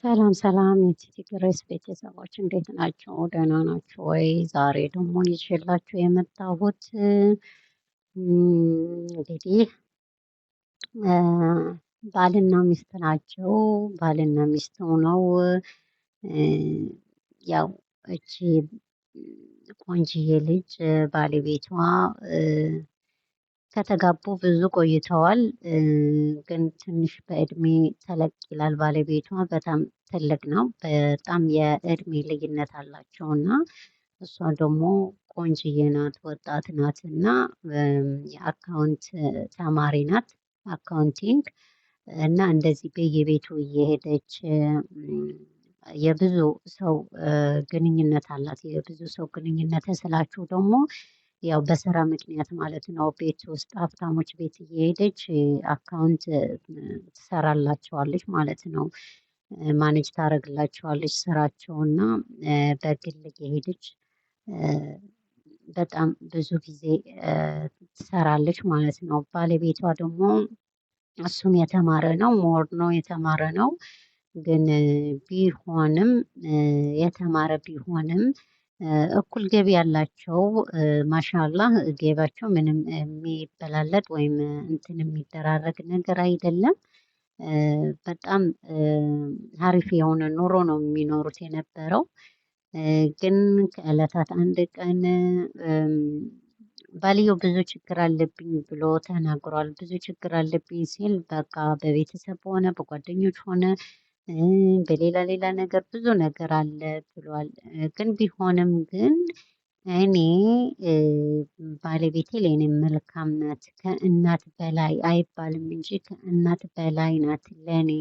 ሰላም ሰላም የቲቲ ግሬስ ቤተሰቦች እንዴት ናቸው? ደህና ናቸው ወይ? ዛሬ ደግሞ ይዤላችሁ የመጣሁት እንግዲህ ባልና ሚስት ናቸው። ባልና ሚስት ሆነው ያው እቺ ቆንጅዬ ልጅ ባለቤቷ ከተጋቡ ብዙ ቆይተዋል። ግን ትንሽ በእድሜ ተለቅ ይላል። ባለቤቷ በጣም ትልቅ ነው። በጣም የእድሜ ልዩነት አላቸው እና እሷ ደግሞ ቆንጅዬ ናት፣ ወጣት ናት እና የአካውንት ተማሪ ናት፣ አካውንቲንግ እና እንደዚህ በየቤቱ እየሄደች የብዙ ሰው ግንኙነት አላት። የብዙ ሰው ግንኙነት ስላችሁ ደግሞ ያው በስራ ምክንያት ማለት ነው። ቤት ውስጥ ሀብታሞች ቤት እየሄደች አካውንት ትሰራላቸዋለች ማለት ነው። ማኔጅ ታደርግላቸዋለች ስራቸውና በግል እየሄደች በጣም ብዙ ጊዜ ትሰራለች ማለት ነው። ባለቤቷ ደግሞ እሱም የተማረ ነው፣ ሞር ነው የተማረ ነው። ግን ቢሆንም የተማረ ቢሆንም እኩል ገቢ ያላቸው ማሻአላህ ገቢያቸው ምንም የሚበላለጥ ወይም እንትን የሚደራረግ ነገር አይደለም። በጣም ሀሪፍ የሆነ ኑሮ ነው የሚኖሩት የነበረው። ግን ከዕለታት አንድ ቀን ባልየው ብዙ ችግር አለብኝ ብሎ ተናግሯል። ብዙ ችግር አለብኝ ሲል በቃ በቤተሰብ ሆነ በጓደኞች ሆነ በሌላ ሌላ ነገር ብዙ ነገር አለ ብሏል። ግን ቢሆንም ግን እኔ ባለቤቴ ለእኔ መልካም ናት፣ ከእናት በላይ አይባልም እንጂ ከእናት በላይ ናት ለእኔ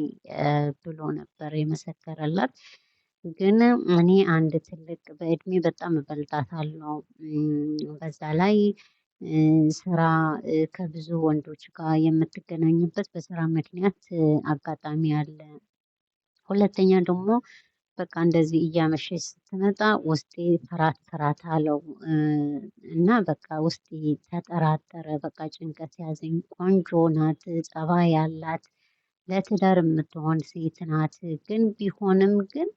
ብሎ ነበር የመሰከረላት። ግን እኔ አንድ ትልቅ በእድሜ በጣም እበልጣታለሁ። በዛ ላይ ስራ ከብዙ ወንዶች ጋር የምትገናኝበት በስራ ምክንያት አጋጣሚ አለ። ሁለተኛ ደግሞ በቃ እንደዚህ እያመሸች ስትመጣ ውስጤ ፍርሃት ፍርሃት አለው እና በቃ ውስጤ ተጠራጠረ። በቃ ጭንቀት ያዘኝ። ቆንጆ ናት፣ ጸባይ ያላት፣ ለትዳር የምትሆን ሴት ናት። ግን ቢሆንም ግን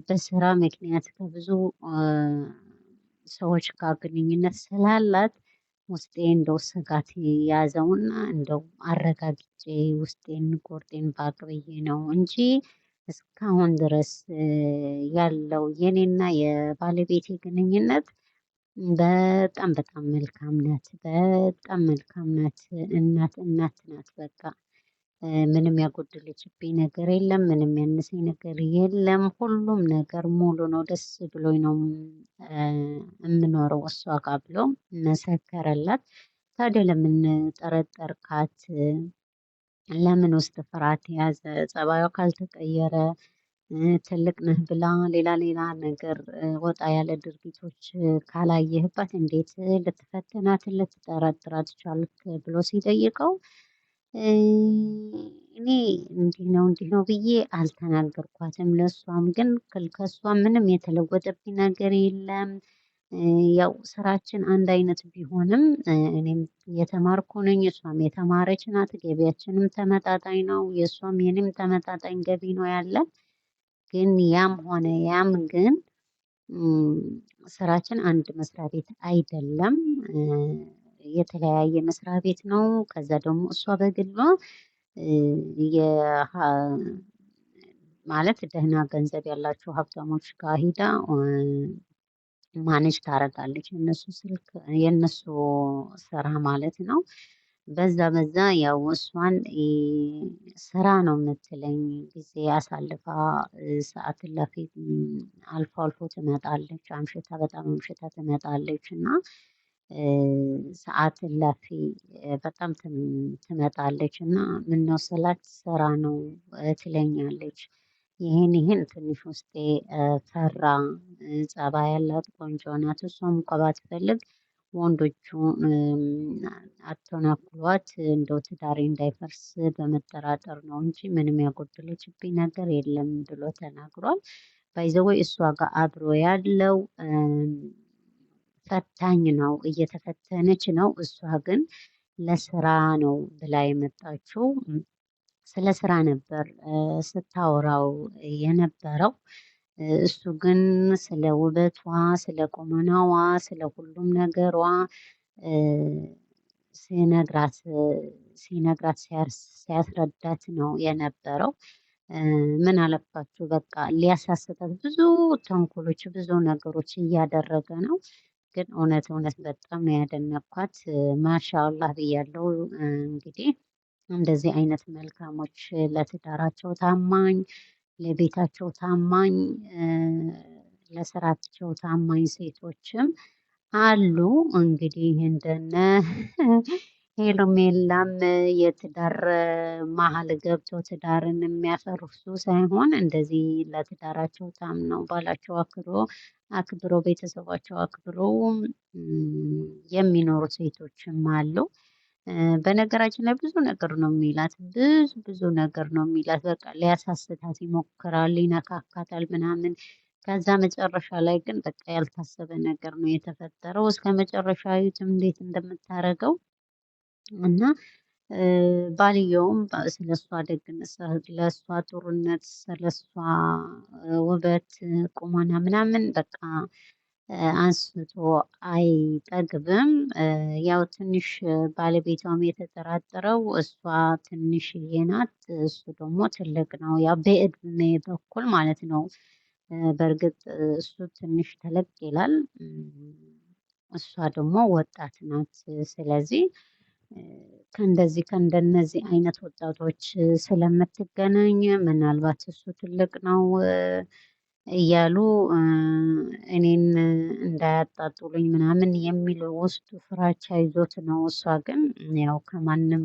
በስራ ምክንያት ከብዙ ሰዎች ጋር ግንኙነት ስላላት ውስጤ እንደው ስጋት ያዘውና እንደው አረጋግጬ ውስጤን ቁርጤን ባቅ ብዬ ነው እንጂ እስካሁን ድረስ ያለው የኔና የባለቤቴ ግንኙነት በጣም በጣም መልካም ናት። በጣም መልካም ናት። እናት እናት ናት። በቃ ምንም ያጎደለችብኝ ነገር የለም። ምንም ያነሰኝ ነገር የለም። ሁሉም ነገር ሙሉ ነው። ደስ ብሎኝ ነው የምኖረው እሷ ጋር ብሎ መሰከረላት። ታዲያ ለምን ጠረጠርካት? ለምን ውስጥ ፍርሃት ያዘ? ጸባዩ ካልተቀየረ ትልቅ ነህ ብላ ሌላ ሌላ ነገር ወጣ ያለ ድርጊቶች ካላየህባት እንዴት ልትፈትናት ልትጠረጥራት ቻልክ? ብሎ ሲጠይቀው እኔ እንዲህ ነው ብዬ አልተናገርኳትም። ለእሷም ግን ከእሷ ምንም የተለወጠብኝ ነገር የለም። ያው ስራችን አንድ አይነት ቢሆንም እኔም የተማርኩ ነኝ፣ እሷም የተማረች ናት። ገቢያችንም ተመጣጣኝ ነው። የእሷም የኔም ተመጣጣኝ ገቢ ነው ያለን። ግን ያም ሆነ ያም ግን ስራችን አንድ መስሪያ ቤት አይደለም፣ የተለያየ መስሪያ ቤት ነው። ከዛ ደግሞ እሷ በግሏ ማለት ደህና ገንዘብ ያላቸው ሀብታሞች ጋር ሂዳ ማኔጅ ታደርጋለች። የእነሱ ስልክ የእነሱ ስራ ማለት ነው። በዛ ያው እሷን ስራ ነው የምትለኝ። ጊዜ አሳልፋ ሰዓት እላፊ አልፎ አልፎ ትመጣለች። አምሽታ በጣም አምሽታ ትመጣለች እና ሰዓት እላፊ በጣም ትመጣለች እና ምነው ስላት ስራ ነው ትለኛለች። ይሄን ትንሽ ውስጤ ፈራ። ጸባይ ያላት ቆንጆ ናት። እሷም እንኳ ባትፈልግ ወንዶቹ አተናኩሏት እንደው ትዳሬ እንዳይፈርስ በመጠራጠር ነው እንጂ ምንም ያጎደለችብኝ ነገር የለም ብሎ ተናግሯል። ባይ ዘ ወይ እሷ ጋር አብሮ ያለው ፈታኝ ነው፣ እየተፈተነች ነው። እሷ ግን ለስራ ነው ብላ የመጣችው። ስለ ስራ ነበር ስታወራው የነበረው። እሱ ግን ስለ ውበቷ፣ ስለ ቁመናዋ፣ ስለ ሁሉም ነገሯ እ፣ ሲነግራት ሲነግራት ሲያስረዳት ነው የነበረው። ምን አለፋችሁ በቃ ሊያሳስታት ብዙ ተንኮሎች፣ ብዙ ነገሮች እያደረገ ነው። ግን እውነት እውነት በጣም ነው ያደነኳት። ማሻአላህ ብያለው። እንግዲህ እንደዚህ አይነት መልካሞች፣ ለትዳራቸው ታማኝ፣ ለቤታቸው ታማኝ፣ ለስራቸው ታማኝ ሴቶችም አሉ። እንግዲህ እንደነ ሄሉሜላም የትዳር መሀል ገብተው ትዳርን የሚያፈርሱ ሳይሆን እንደዚህ ለትዳራቸው ታምነው ባላቸው አክብሮ ቤተሰባቸው አክብሮ የሚኖሩ ሴቶችም አሉ። በነገራችን ላይ ብዙ ነገር ነው የሚላት፣ ብዙ ነገር ነው የሚላት። በቃ ሊያሳስታት ይሞክራል፣ ይነካካታል ምናምን። ከዛ መጨረሻ ላይ ግን በቃ ያልታሰበ ነገር ነው የተፈጠረው። እስከ መጨረሻ ዩትም እንዴት እንደምታደርገው እና ባልየውም ስለሷ ደግነት፣ ስለሷ ጥሩነት፣ ስለሷ ውበት፣ ቁመና ምናምን በቃ አንስቶ አይጠግብም። ያው ትንሽ ባለቤቷም የተጠራጠረው እሷ ትንሽዬ ናት፣ እሱ ደግሞ ትልቅ ነው። ያው በእድሜ በኩል ማለት ነው። በእርግጥ እሱ ትንሽ ተለቅ ይላል፣ እሷ ደግሞ ወጣት ናት። ስለዚህ ከእንደነዚህ አይነት ወጣቶች ስለምትገናኝ ምናልባት እሱ ትልቅ ነው እያሉ እኔን እንዳያጣጡልኝ ምናምን የሚል ውስጡ ፍራቻ ይዞት ነው። እሷ ግን ያው ከማንም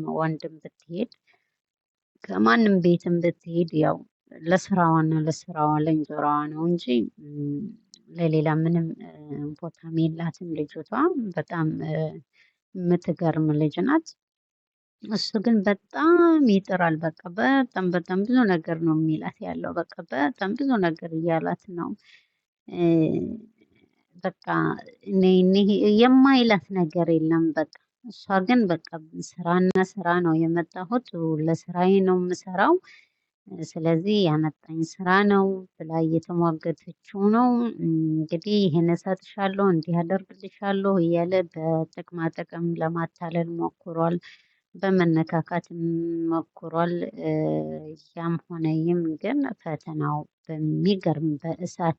ቤትም ብትሄድ ያው ለስራዋና ለስራዋ ለእንጀራዋ ነው እንጂ ለሌላ ምንም ቦታም የላትም። ልጅቷ በጣም የምትገርም ልጅ ናት። እሱ ግን በጣም ይጥራል። በቃ በጣም ብዙ ነገር ነው የሚላት ያለው። በቃ በጣም ብዙ ነገር እያላት ነው። በቃ የማይላት ነገር የለም። በቃ እሷ ግን በቃ ስራና ስራ ነው የመጣሁት፣ ለስራዬ ነው የምሰራው፣ ስለዚህ ያመጣኝ ስራ ነው ብላ እየተሟገተችው ነው። እንግዲህ ይህን እሰጥሻለሁ፣ እንዲህ አደርግልሻለሁ እያለ በጥቅማ ጥቅም ለማታለል ሞክሯል። በመነካካትም ሞክሯል። ያም ሆነ ይህም ግን ፈተናው በሚገርም በእሳት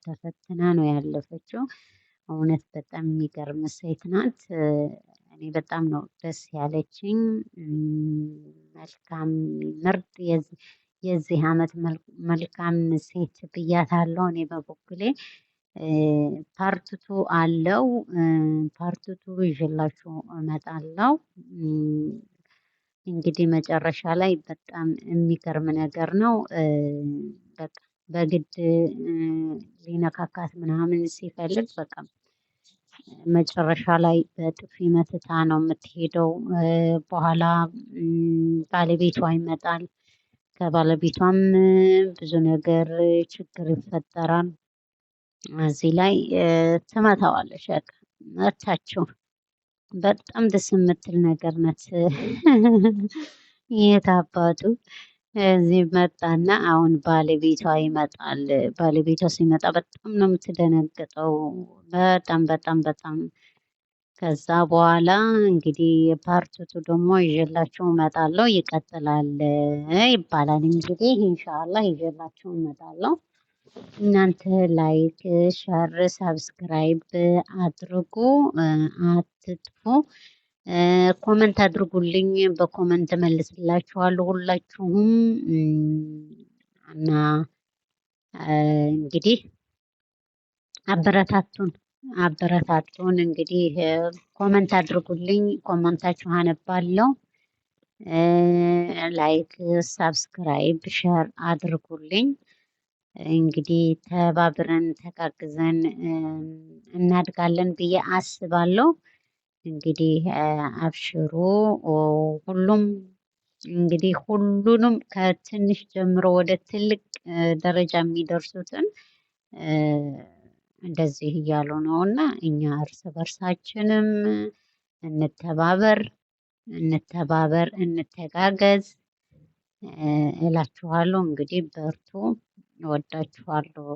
ተፈትና ነው ያለፈችው። እውነት በጣም የሚገርም ሴት ናት። እኔ በጣም ነው ደስ ያለችኝ። መልካም ምርጥ የዚህ አመት መልካም ሴት ብያታለሁ እኔ በበኩሌ። ፓርትቱ አለው። ፓርትቱ ይዤላችሁ እመጣለሁ። እንግዲህ መጨረሻ ላይ በጣም የሚገርም ነገር ነው። በቃ በግድ ሊነካካት ምናምን ሲፈልግ በቃ መጨረሻ ላይ በጥፊ መትታ ነው የምትሄደው። በኋላ ባለቤቷ ይመጣል። ከባለቤቷም ብዙ ነገር ችግር ይፈጠራል። እዚህ ላይ ትመታዋለች። በቃ መታችው። በጣም ደስ የምትል ነገር ናት። የት አባቱ እዚህ መጣና አሁን ባለቤቷ ይመጣል። ባለቤቷ ሲመጣ በጣም ነው የምትደነግጠው። በጣም ከዛ በኋላ እንግዲህ ፓርትቱ ደግሞ ይዤላችሁ እመጣለሁ፣ ይቀጥላል ይባላል። እንግዲህ ኢንሻአላህ ይዤላችሁ እመጣለሁ። እናንተ ላይክ፣ ሸር፣ ሰብስክራይብ አድርጉ፣ አትጥፉ። ኮመንት አድርጉልኝ፣ በኮመንት መልስላችኋለሁ ሁላችሁም። እና እንግዲህ አበረታቱን። እንግዲህ ኮመንት አድርጉልኝ፣ ኮመንታችሁ አነባለሁ። ላይክ፣ ሰብስክራይብ፣ ሸር አድርጉልኝ። እንግዲህ ተባብረን ተጋግዘን እናድጋለን ብዬ አስባለሁ። እንግዲህ አብሽሩ። ሁሉንም ከትንሽ ጀምሮ ወደ ትልቅ ደረጃ የሚደርሱትን እንደዚህ እያሉ ነው እና እኛ እርስ በርሳችንም እንተባበር፣ እንተጋገዝ። እላችኋለሁ። እንግዲህ በርቱ፣ እወዳችኋለሁ።